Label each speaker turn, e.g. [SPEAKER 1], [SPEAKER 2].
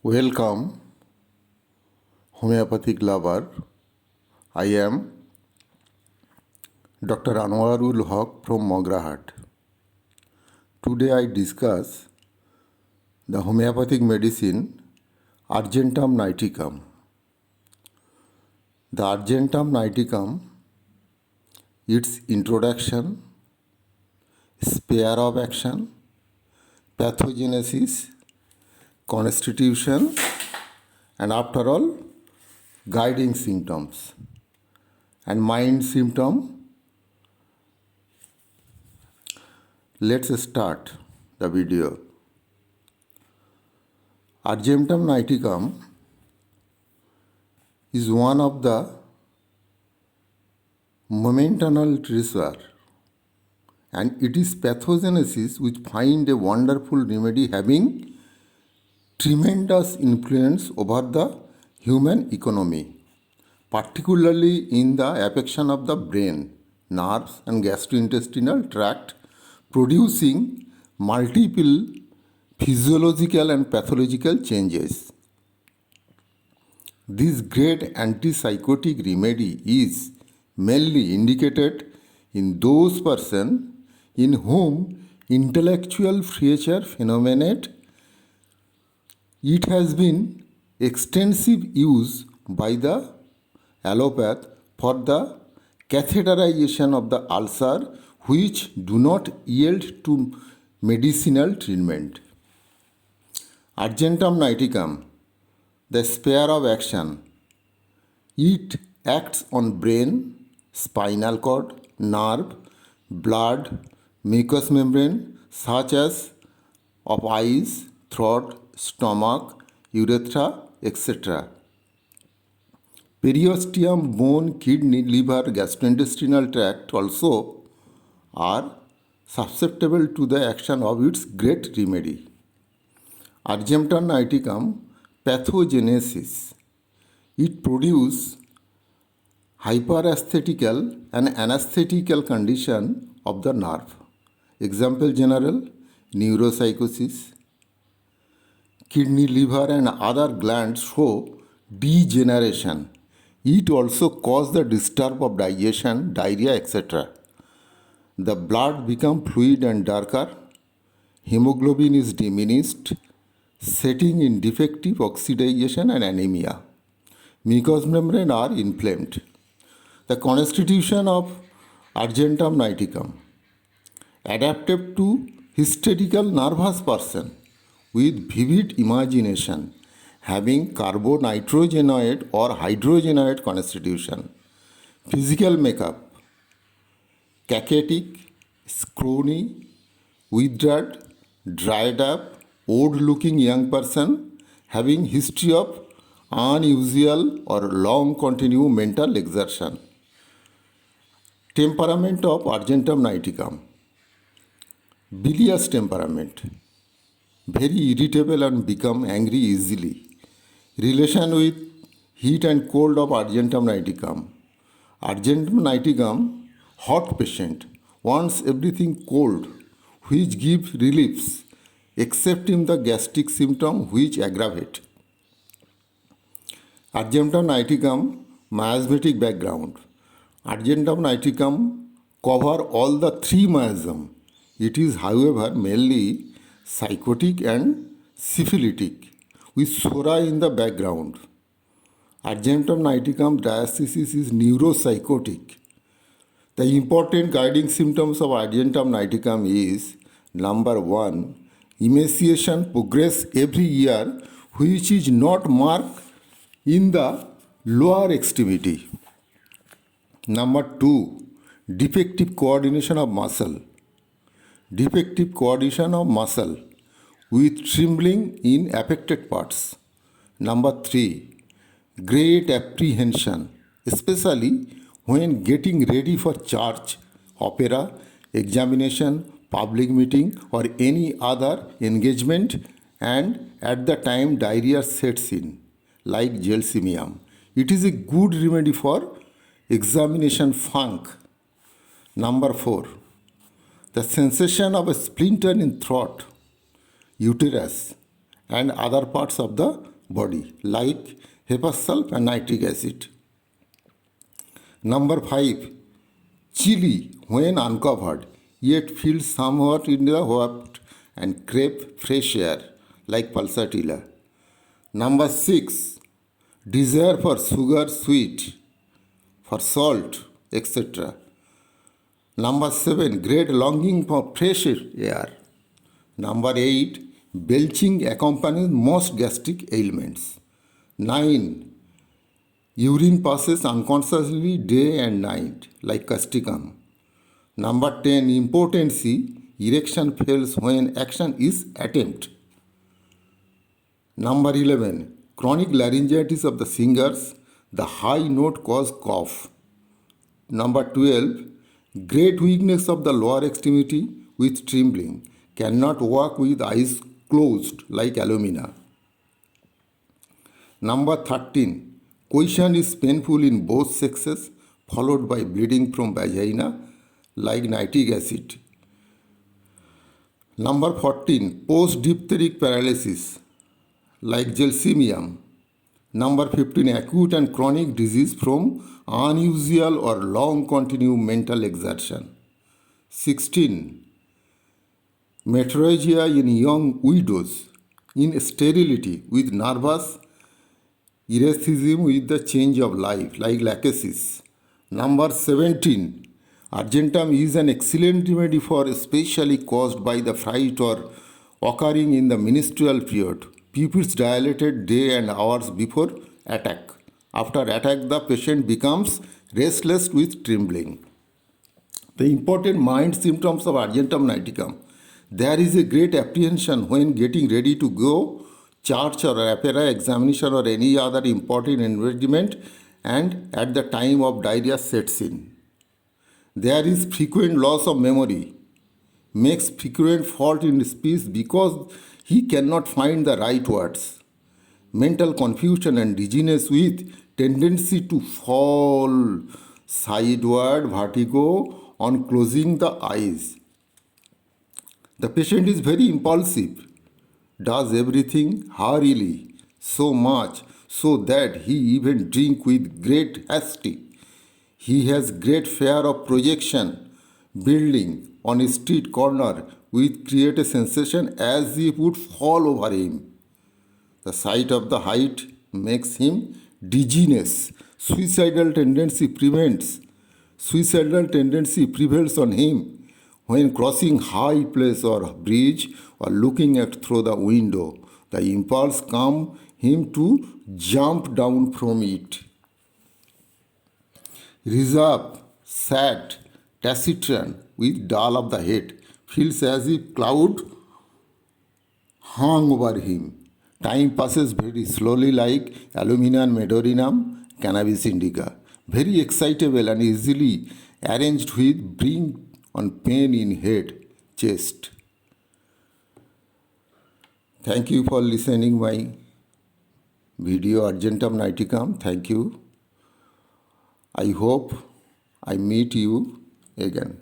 [SPEAKER 1] Welcome, homeopathic lover. I am Dr. Hoque from Magrahat. Today I discuss the homeopathic medicine Argentum niticum. The Argentum niticum, its introduction, sphere of action, pathogenesis, constitution, and after all, guiding symptoms and mind symptom. Let's start the video. Argentum niticum is one of the momentanal reservoir, and it is pathogenesis which find a wonderful remedy having tremendous influence over the human economy, particularly in the affection of the brain, nerves, and gastrointestinal tract, producing multiple physiological and pathological changes. This great antipsychotic remedy is mainly indicated in those persons in whom intellectual feature phenomenon. It has been extensive use by the allopath for the catheterization of the ulcer which do not yield to medicinal treatment. Argentum niticum, the sphere of action. It acts on brain, spinal cord, nerve, blood, mucous membrane such as of eyes, throat, stomach, urethra, etc. Periosteum, bone, kidney, liver, gastrointestinal tract also are susceptible to the action of its great remedy. Argentum niticum pathogenesis. It produces hyperasthetical and anesthetical condition of the nerve. Example general, neuropsychosis. Kidney, liver, and other glands show degeneration. It also causes the disturb of digestion, diarrhea, etc. The blood becomes fluid and darker. Hemoglobin is diminished, setting in defective oxidation and anemia. Mucous membrane are inflamed. The constitution of Argentum niticum. Adaptive to hysterical nervous person with vivid imagination, having carbonitrogenate or hydrogenoid constitution. Physical makeup: cachetic, scrawny, withered, dried up, old-looking young person having history of unusual or long continued mental exertion. Temperament of Argentum niticum. Bilious temperament, very irritable and become angry easily. Relation with heat and cold of Argentum niticum. Argentum niticum, hot patient, wants everything cold, which gives reliefs, except in the gastric symptom which aggravate. Argentum niticum, miasmatic background. Argentum niticum cover all the three miasm. It is, however, mainly psychotic and syphilitic, with sora in the background. Argentum niticum diastasis is neuropsychotic. The important guiding symptoms of Argentum niticum is number 1, emaciation progress every year, which is not marked in the lower extremity. Number 2, defective coordination of muscle. Defective coordination of muscle with trembling in affected parts. Number 3, great apprehension, especially when getting ready for church, opera, examination, public meeting, or any other engagement, and at the time diarrhea sets in, like gelsemium. It is a good remedy for examination funk. Number 4, the sensation of a splinter in throat, uterus, and other parts of the body like hepassulf and nitric acid. Number 5. Chili when uncovered, yet feels somewhat in the hot and crave fresh air like pulsatilla. Number 6. Desire for sugar, sweet, for salt, etc. Number 7. Great longing for fresh air. Number 8. Belching accompanies most gastric ailments. 9. Urine passes unconsciously day and night, like castricum. Number 10. Impotency. Erection fails when action is attempted. Number 11. Chronic laryngitis of the singers. The high note cause cough. Number 12. Great weakness of the lower extremity with trembling. Cannot walk with eyes closed like alumina. Number 13. Question is painful in both sexes, followed by bleeding from vagina like nitric acid. Number 14. Post-diphtheric paralysis like gelsemium. Number 15. Acute and chronic disease from unusual or long continued mental exertion. 16. Metrorrhagia in young widows, in sterility with nervous erethism with the change of life, like lachesis. Number 17. Argentum is an excellent remedy for especially caused by the fright or occurring in the menstrual period. Pupils dilated day and hours before attack. After attack, the patient becomes restless with trembling. The important mind symptoms of Argentum niticum. There is a great apprehension when getting ready to go church or opera examination or any other important engagement, and at the time of diarrhea sets in. There is frequent loss of memory, makes frequent fault in speech because he cannot find the right words. Mental confusion and dizziness with tendency to fall sideward, vertigo on closing the eyes. The patient is very impulsive, does everything hurriedly, so much so that he even drink with great haste. He has great fear of projection, building on a street corner which create a sensation as if it would fall over him. The sight of the height makes him dizziness. Suicidal tendency prevails on him when crossing high place or bridge or looking at through the window. The impulse comes him to jump down from it. Reserve, sad, taciturn, with dull of the head, feels as if cloud hung over him. Time passes very slowly like alumina and medorinum, cannabis indica. Very excitable and easily arranged with bring on pain in head, chest. Thank you for listening my video Argentum niticum. Thank you. I hope I meet you again.